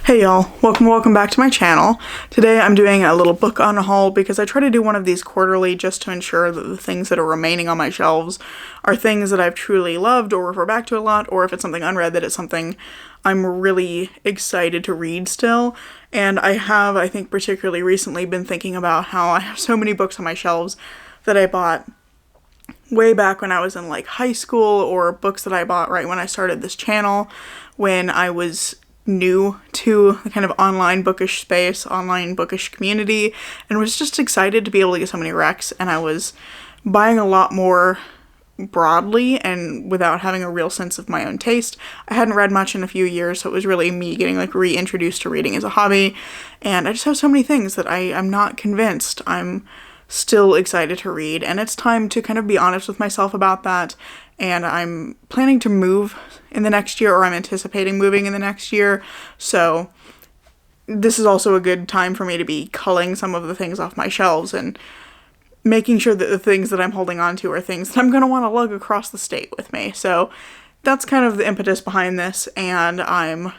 Hey y'all, welcome back to my channel. Today I'm doing a little book unhaul because I try to do one of these quarterly just to ensure that the things that are remaining on my shelves are things that I've truly loved or refer back to a lot, or if it's something unread, that it's something I'm really excited to read still. And I have, I think particularly recently, been thinking about how I have so many books on my shelves that I bought way back when I was in like high school, or books that I bought right when I started this channel when I was new to the kind of online bookish space, online bookish community, and was just excited to be able to get so many recs. And I was buying a lot more broadly and without having a real sense of my own taste. I hadn't read much in a few years, so it was really me getting like reintroduced to reading as a hobby. And I just have so many things that I'm not convinced I'm still excited to read, and it's time to kind of be honest with myself about that. And I'm planning to move in the next year, or I'm anticipating moving in the next year, so this is also a good time for me to be culling some of the things off my shelves and making sure that the things that I'm holding on to are things that I'm going to want to lug across the state with me. So that's kind of the impetus behind this, and I'm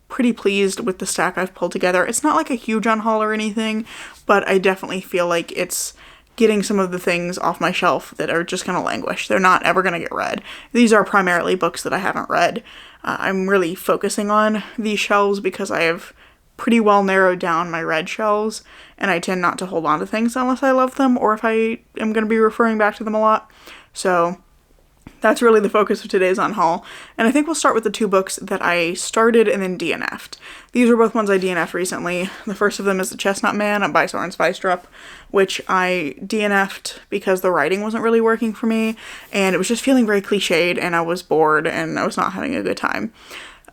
pretty pleased with the stack I've pulled together. It's not like a huge unhaul or anything, but I definitely feel like it's getting some of the things off my shelf that are just going to languish. They're not ever going to get read. These are primarily books that I haven't read. I'm really focusing on these shelves because I have pretty well narrowed down my read shelves, and I tend not to hold on to things unless I love them or if I am going to be referring back to them a lot. So that's really the focus of today's unhaul, and I think we'll start with the two books that I started and then DNF'd. These were both ones I DNF'd recently. The first of them is The Chestnut Man by Soren Sveistrup, which I DNF'd because the writing wasn't really working for me, and it was just feeling very cliched, and I was bored, and I was not having a good time.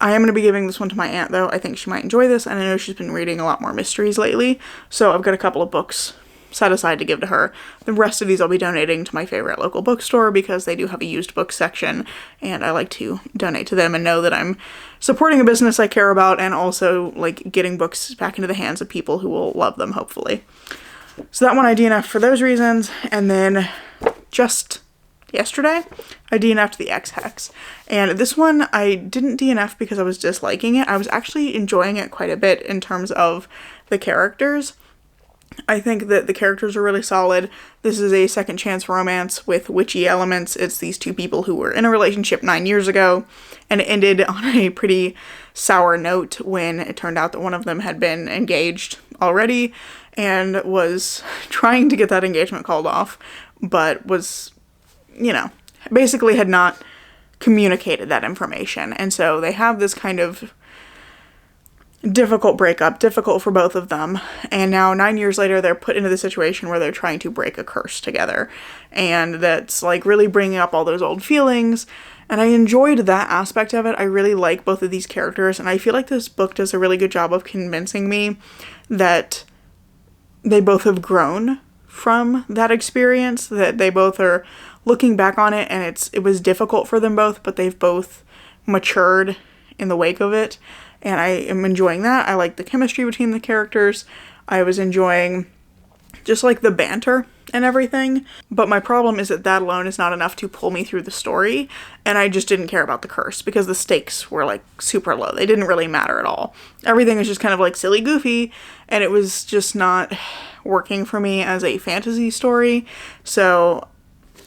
I am going to be giving this one to my aunt, though. I think she might enjoy this, and I know she's been reading a lot more mysteries lately, so I've got a couple of books set aside to give to her. The rest of these I'll be donating to my favorite local bookstore because they do have a used book section, and I like to donate to them and know that I'm supporting a business I care about, and also like getting books back into the hands of people who will love them, hopefully. So that one I DNF'd for those reasons, and then just yesterday I DNF'd The Ex-Hex. And this one I didn't DNF because I was disliking it. I was actually enjoying it quite a bit in terms of the characters. I think that the characters are really solid. This is a second chance romance with witchy elements. It's these two people who were in a relationship 9 years ago, and it ended on a pretty sour note when it turned out that one of them had been engaged already and was trying to get that engagement called off, but was, basically had not communicated that information. And so they have this kind of difficult breakup, difficult for both of them, and now 9 years later they're put into the situation where they're trying to break a curse together, and that's like really bringing up all those old feelings, and I enjoyed that aspect of it. I really like both of these characters, and I feel like this book does a really good job of convincing me that they both have grown from that experience, that they both are looking back on it, and it was difficult for them both, but they've both matured in the wake of it. And I am enjoying that. I like the chemistry between the characters. I was enjoying just like the banter and everything. But my problem is that alone is not enough to pull me through the story. And I just didn't care about the curse because the stakes were like super low. They didn't really matter at all. Everything was just kind of like silly goofy. And it was just not working for me as a fantasy story. So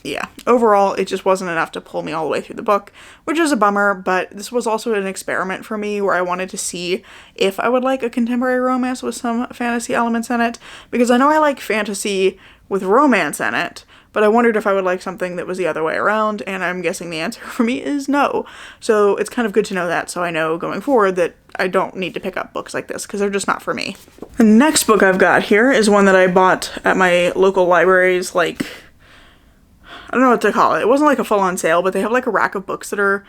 yeah, overall, it just wasn't enough to pull me all the way through the book, which is a bummer, but this was also an experiment for me where I wanted to see if I would like a contemporary romance with some fantasy elements in it, because I know I like fantasy with romance in it, but I wondered if I would like something that was the other way around, and I'm guessing the answer for me is no. So it's kind of good to know that, so I know going forward that I don't need to pick up books like this, because they're just not for me. The next book I've got here is one that I bought at my local libraries, I don't know what to call it. It wasn't like a full-on sale, but they have like a rack of books that are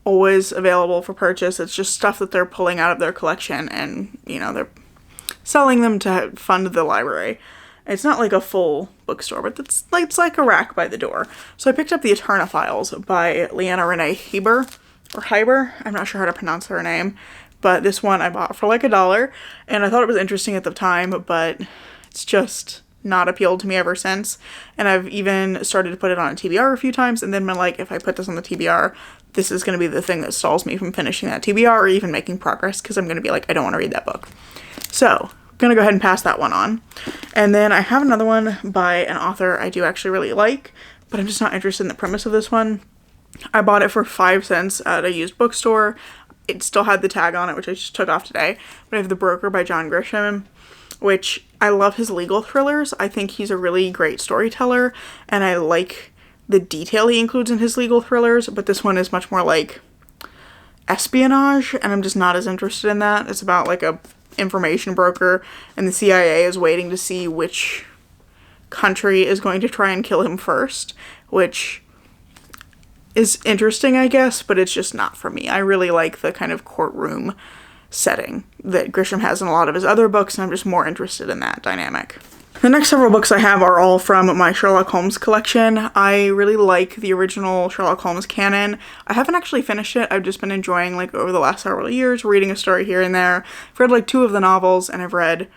always available for purchase. It's just stuff that they're pulling out of their collection, and, they're selling them to fund the library. It's not like a full bookstore, but it's like a rack by the door. So I picked up The Eterna Files by Leanna Renee Heiber. I'm not sure how to pronounce her name, but this one I bought for like $1, and I thought it was interesting at the time, but it's just not appealed to me ever since, and I've even started to put it on a TBR a few times, and then been like, if I put this on the TBR, this is going to be the thing that stalls me from finishing that TBR or even making progress, because I'm going to be like, I don't want to read that book. So I'm going to go ahead and pass that one on. And then I have another one by an author I do actually really like, but I'm just not interested in the premise of this one. I bought it for 5 cents at a used bookstore. It still had the tag on it, which I just took off today. But I have The Broker by John Grisham, which I love his legal thrillers. I think he's a really great storyteller, and I like the detail he includes in his legal thrillers, but this one is much more like espionage, and I'm just not as interested in that. It's about like a information broker, and the CIA is waiting to see which country is going to try and kill him first, which is interesting, I guess, but it's just not for me. I really like the kind of courtroom setting that Grisham has in a lot of his other books, and I'm just more interested in that dynamic. The next several books I have are all from my Sherlock Holmes collection. I really like the original Sherlock Holmes canon. I haven't actually finished it. I've just been enjoying, like, over the last several years, reading a story here and there. I've read, like, 2 of the novels, and I've read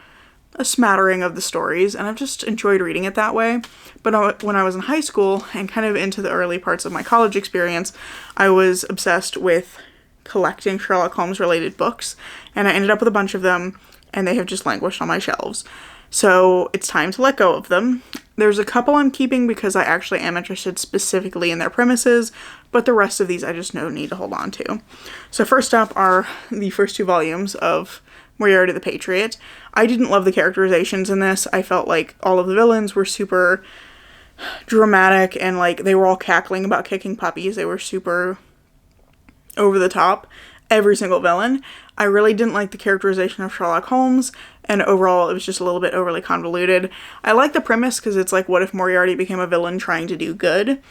a smattering of the stories, and I've just enjoyed reading it that way. But when I was in high school, and kind of into the early parts of my college experience, I was obsessed with collecting Sherlock Holmes related books, and I ended up with a bunch of them, and they have just languished on my shelves. So it's time to let go of them. There's a couple I'm keeping because I actually am interested specifically in their premises, but the rest of these I just need to hold on to. So first up are the first 2 volumes of Moriarty the Patriot. I didn't love the characterizations in this. I felt like all of the villains were super dramatic, and like they were all cackling about kicking puppies. They were super over the top, every single villain. I really didn't like the characterization of Sherlock Holmes, and overall it was just a little bit overly convoluted. I like the premise because it's like, what if Moriarty became a villain trying to do good?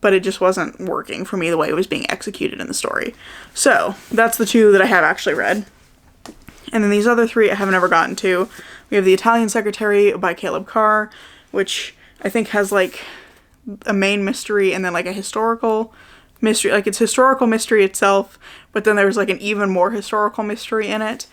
But it just wasn't working for me the way it was being executed in the story. So that's the 2 that I have actually read. And then these other 3 I haven't ever gotten to. We have The Italian Secretary by Caleb Carr, which I think has like a main mystery and then like a historical mystery. Like it's historical mystery itself, but then there's like an even more historical mystery in it.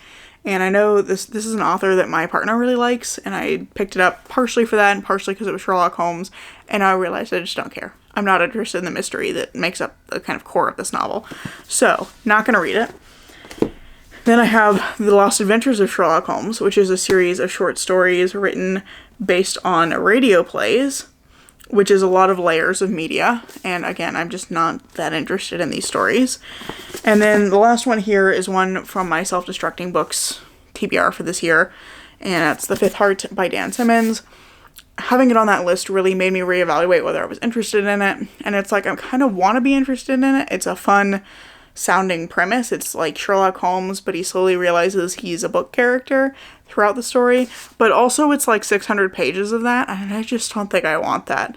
And I know this is an author that my partner really likes, and I picked it up partially for that and partially because it was Sherlock Holmes, and I realized I just don't care. I'm not interested in the mystery that makes up the kind of core of this novel. So, not gonna read it. Then I have The Lost Adventures of Sherlock Holmes, which is a series of short stories written based on radio plays, which is a lot of layers of media, and again, I'm just not that interested in these stories. And then the last one here is one from my Self-Destructing Books TBR for this year, and that's The Fifth Heart by Dan Simmons. Having it on that list really made me reevaluate whether I was interested in it, and it's like I kind of want to be interested in it. It's a fun sounding premise. It's like Sherlock Holmes, but he slowly realizes he's a book character throughout the story, but also it's like 600 pages of that, and I just don't think I want that.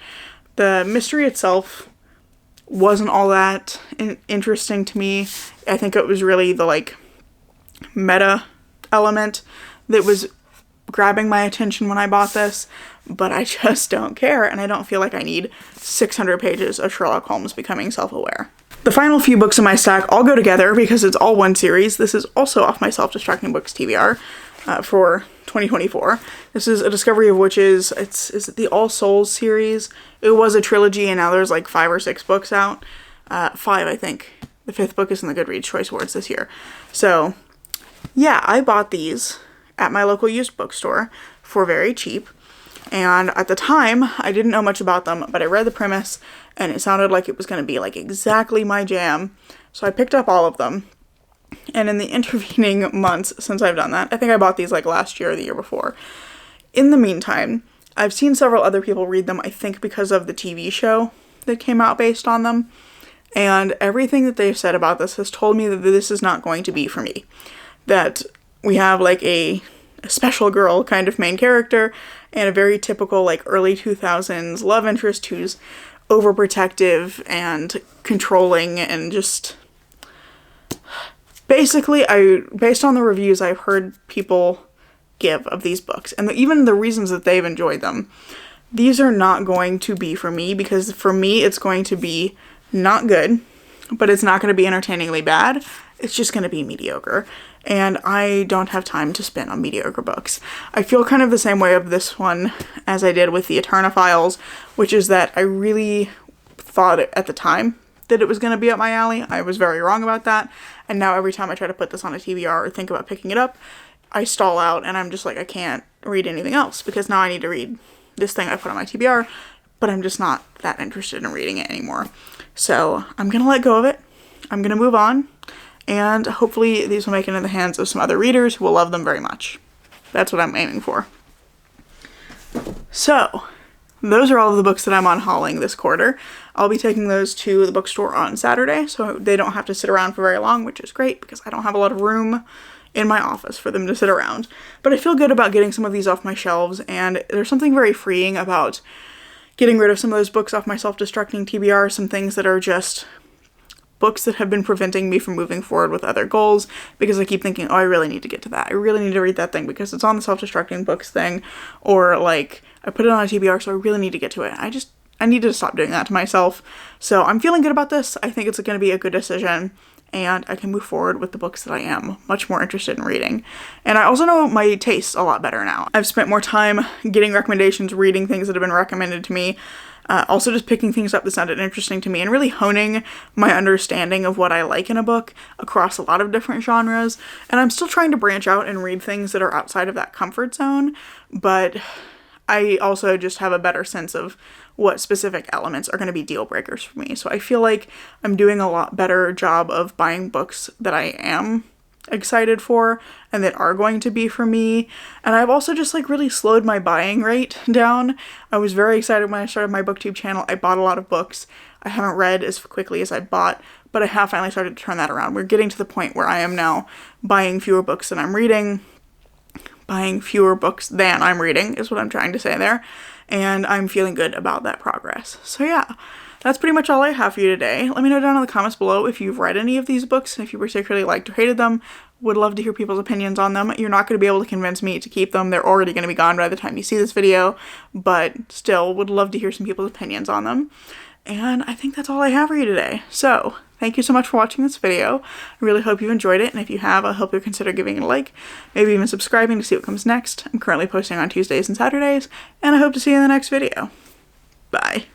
The mystery itself wasn't all that interesting to me. I think it was really the like meta element that was grabbing my attention when I bought this, but I just don't care, and I don't feel like I need 600 pages of Sherlock Holmes becoming self-aware. The final few books in my stack all go together because it's all one series. This is also off my Self-Destructing Books TBR for 2024. This is A Discovery of Witches. Is it the All Souls series? It was a trilogy, and now there's like 5 or 6 books out. 5, I think. The 5th book is in the Goodreads Choice Awards this year. So, yeah, I bought these at my local used bookstore for very cheap. And at the time, I didn't know much about them, but I read the premise, and it sounded like it was going to be like exactly my jam. So I picked up all of them. And in the intervening months since I've done that, I think I bought these like last year or the year before. In the meantime, I've seen several other people read them, I think because of the TV show that came out based on them. And everything that they've said about this has told me that this is not going to be for me. That we have like a special girl kind of main character and a very typical like early 2000s love interest who's overprotective and controlling and just basically based on the reviews I've heard people give of these books and even the reasons that they've enjoyed them, these are not going to be for me, because for me it's going to be not good, but it's not going to be entertainingly bad. It's just going to be mediocre. And I don't have time to spend on mediocre books. I feel kind of the same way of this one as I did with the Eterna Files, which is that I really thought at the time that it was going to be up my alley. I was very wrong about that. And now every time I try to put this on a TBR or think about picking it up, I stall out and I'm just like, I can't read anything else because now I need to read this thing I put on my TBR, but I'm just not that interested in reading it anymore. So I'm going to let go of it. I'm going to move on, and hopefully these will make it in the hands of some other readers who will love them very much. That's what I'm aiming for. So those are all of the books that I'm unhauling this quarter. I'll be taking those to the bookstore on Saturday, so they don't have to sit around for very long, which is great because I don't have a lot of room in my office for them to sit around. But I feel good about getting some of these off my shelves, and there's something very freeing about getting rid of some of those books off my self-destructing TBR, some things that are just books that have been preventing me from moving forward with other goals, because I keep thinking, oh, I really need to get to that. I really need to read that thing because it's on the self-destructing books thing, or like I put it on a TBR, so I really need to get to it. I need to stop doing that to myself. So I'm feeling good about this. I think it's going to be a good decision, and I can move forward with the books that I am much more interested in reading. And I also know my tastes a lot better now. I've spent more time getting recommendations, reading things that have been recommended to me, also just picking things up that sounded interesting to me, and really honing my understanding of what I like in a book across a lot of different genres. And I'm still trying to branch out and read things that are outside of that comfort zone, but I also just have a better sense of what specific elements are going to be deal breakers for me. So I feel like I'm doing a lot better job of buying books that I am excited for and that are going to be for me. And I've also just like really slowed my buying rate down. I was very excited when I started my booktube channel. I bought a lot of books. I haven't read as quickly as I bought, but I have finally started to turn that around. We're getting to the point where I am now buying fewer books than I'm reading. Buying fewer books than I'm reading is what I'm trying to say there. And I'm feeling good about that progress. So yeah, that's pretty much all I have for you today. Let me know down in the comments below if you've read any of these books, and if you particularly liked or hated them. Would love to hear people's opinions on them. You're not going to be able to convince me to keep them. They're already going to be gone by the time you see this video, but still would love to hear some people's opinions on them. And I think that's all I have for you today. So thank you so much for watching this video. I really hope you enjoyed it, and if you have, I hope you'll consider giving it a like, maybe even subscribing to see what comes next. I'm currently posting on Tuesdays and Saturdays, and I hope to see you in the next video. Bye.